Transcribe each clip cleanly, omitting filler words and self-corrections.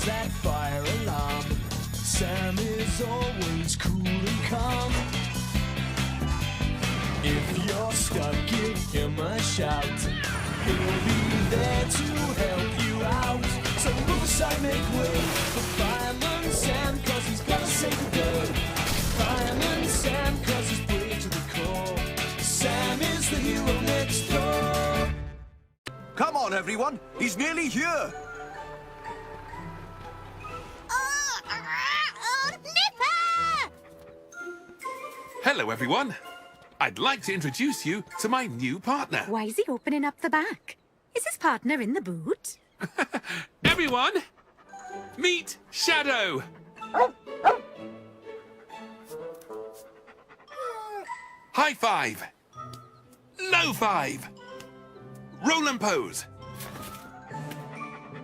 sounds that fire alarm. Sam is always cool and calm. If you're stuck, give him a shout. He'll be there to help you out. So move aside, make way for Fireman Sam, 'cause he's gotta save the day. Fireman Sam, 'cause he's brave to the core. Sam is the hero next door. Come on, everyone. He's nearly here. Nipper! Hello, everyone. I'd like to introduce you to my new partner. Why is he opening up the back? Is his partner in the boot? Everyone, meet Shadow. High five. Low five. Roll and pose.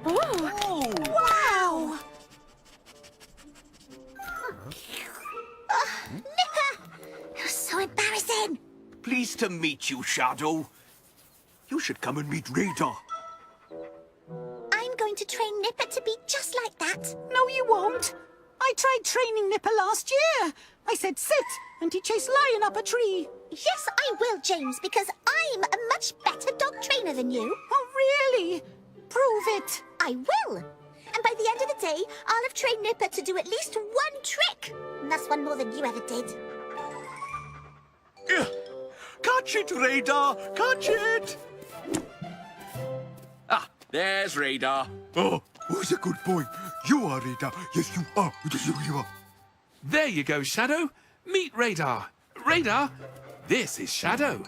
Oh! Wow! Nipper! You're so embarrassing. Pleased to meet you, Shadow. You should come and meet Radar. I'm going to train Nipper to be just like that. No, you won't. I tried training Nipper last year. I said sit, and he chased Lion up a tree. Yes, I will, James, because I'm a much better dog trainer than you. Oh, really? Prove it. I will. And by the end of the day, I'll have trained Nipper to do at least one trick. And that's one more than you ever did. Catch it, Radar. Catch it. Ah, there's Radar. Oh, who's a good boy? You are, Radar. Yes, you are. Yes, you are. There you go, Shadow. Meet Radar. Radar, this is Shadow.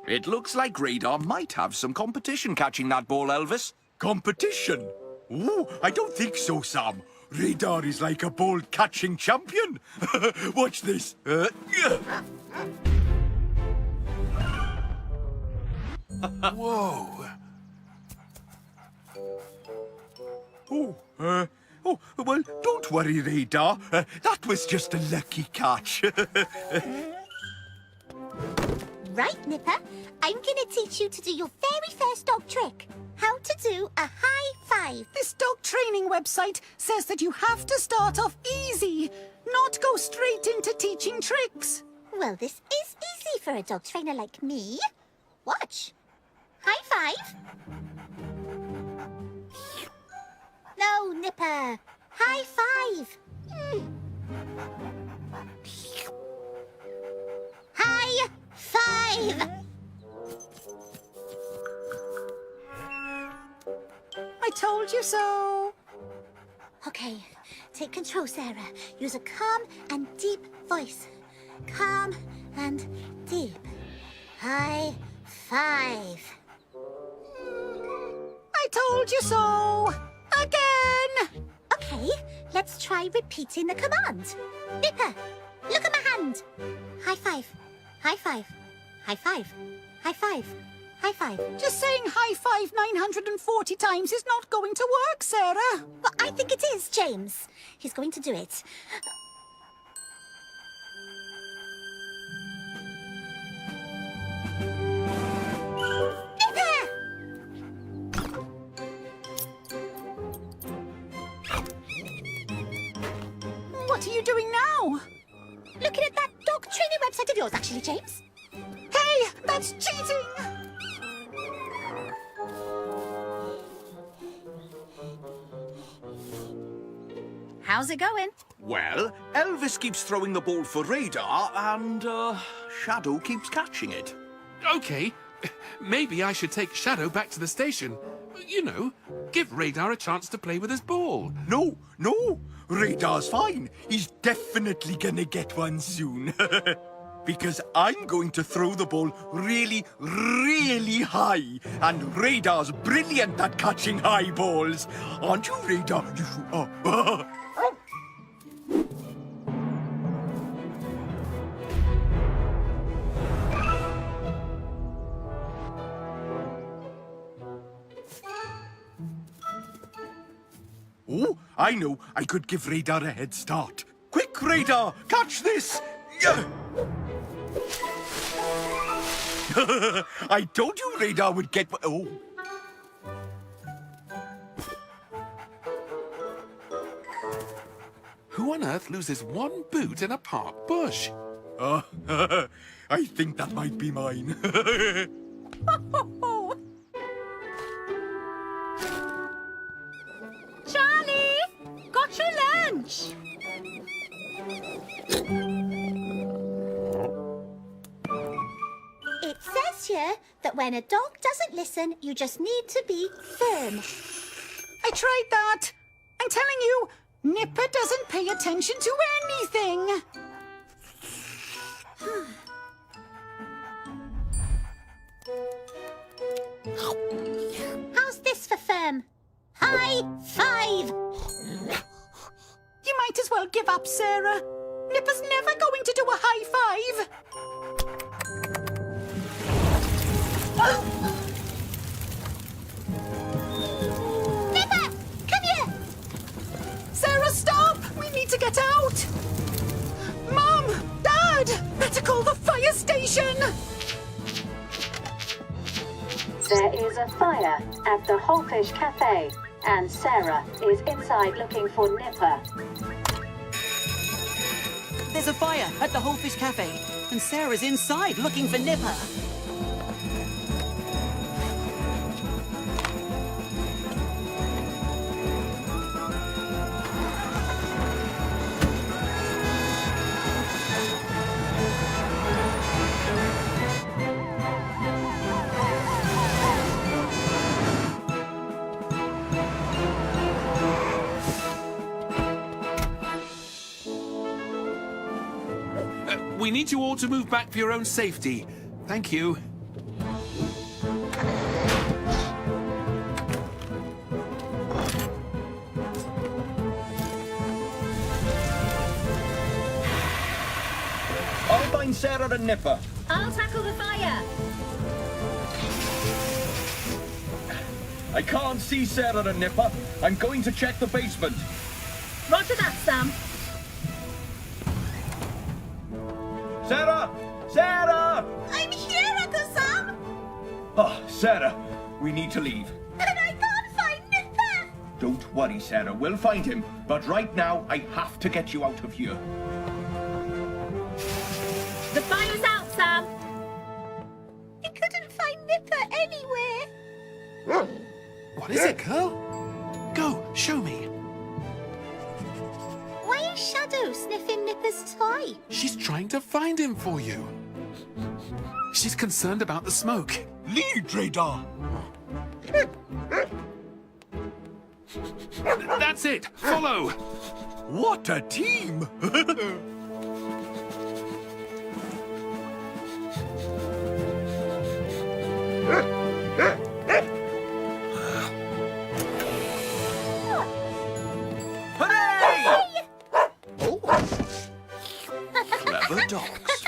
It looks like Radar might have some competition catching that ball, Elvis. Competition? Ooh, I don't think so, Sam. Radar is like a ball-catching champion. Watch this. Whoa. Well, don't worry, Radar. That was just a lucky catch. Right, Nipper. I'm going to teach you to do your very first dog trick. How to do a high five. This dog training website says that you have to start off easy, not go straight into teaching tricks. Well, this is easy for a dog trainer like me. Watch. High five. No, Nipper. High five. High five. I told you so. Okay, take control, Sarah. Use a calm and deep voice. Calm and deep. High five. I told you so. Again. Okay, let's try repeating the command. Nipper, look at my hand. High five. High five. High five. High five. High five. Just saying high five 940 times is not going to work, Sarah. Well, I think it is, James. He's going to do it. Nipper! What are you doing now? Looking at that dog training website of yours, actually, James. Hey, that's cheating. How's it going? Well, Elvis keeps throwing the ball for Radar, and, Shadow keeps catching it. Okay, maybe I should take Shadow back to the station. You know, give Radar a chance to play with his ball. No, Radar's fine. He's definitely gonna get one soon. Because I'm going to throw the ball really, really high. And Radar's brilliant at catching high balls. Aren't you, Radar? You are. Oh, I know. I could give Radar a head start. Quick, Radar! Catch this! Yeah. I told you Radar would get... Oh. Who on earth loses one boot in a park bush? Oh, I think that might be mine. Charlie, got your lunch. It says here that when a dog doesn't listen, you just need to be firm. I tried that. I'm telling you, Nipper doesn't pay attention to anything. How's this for firm? High five! You might as well give up, Sarah. Nipper's never going to do a high five. Nipper, come here! Sarah, stop! We need to get out! Mom! Dad! Better call the fire station! There is a fire at the Wholefish Cafe, and Sarah is inside looking for Nipper. There's a fire at the Wholefish Cafe, and Sarah's inside looking for Nipper. We need you all to move back for your own safety. Thank you. I'll find Sarah and Nipper. I'll tackle the fire. I can't see Sarah and Nipper. I'm going to check the basement. Roger that, Sam. Sarah! Sarah! I'm here, Uncle Sam! Oh, Sarah, we need to leave. And I can't find Nipper! Don't worry, Sarah. We'll find him. But right now, I have to get you out of here. The fire's out, Sam. I couldn't find Nipper anywhere. What is it, girl? Go, show me. Why is Shadow sniffing Nipper's toy? She's trying to find him for you. She's concerned about the smoke. Lead, radar! That's it. Follow. What a team! Hooray! Clever dogs.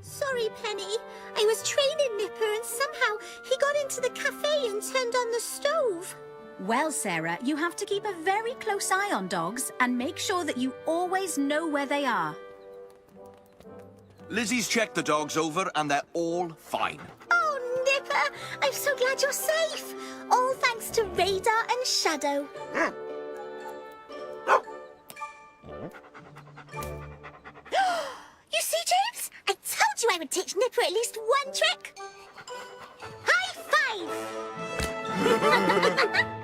Sorry, Penny. I was training Nipper and somehow he got into the cafe and turned on the stove. Well, Sarah, you have to keep a very close eye on dogs and make sure that you always know where they are. Lizzie's checked the dogs over and they're all fine. Oh, Nipper, I'm so glad you're safe. All thanks to Radar and Shadow. You see, James? I told you I would teach Nipper at least one trick. High five!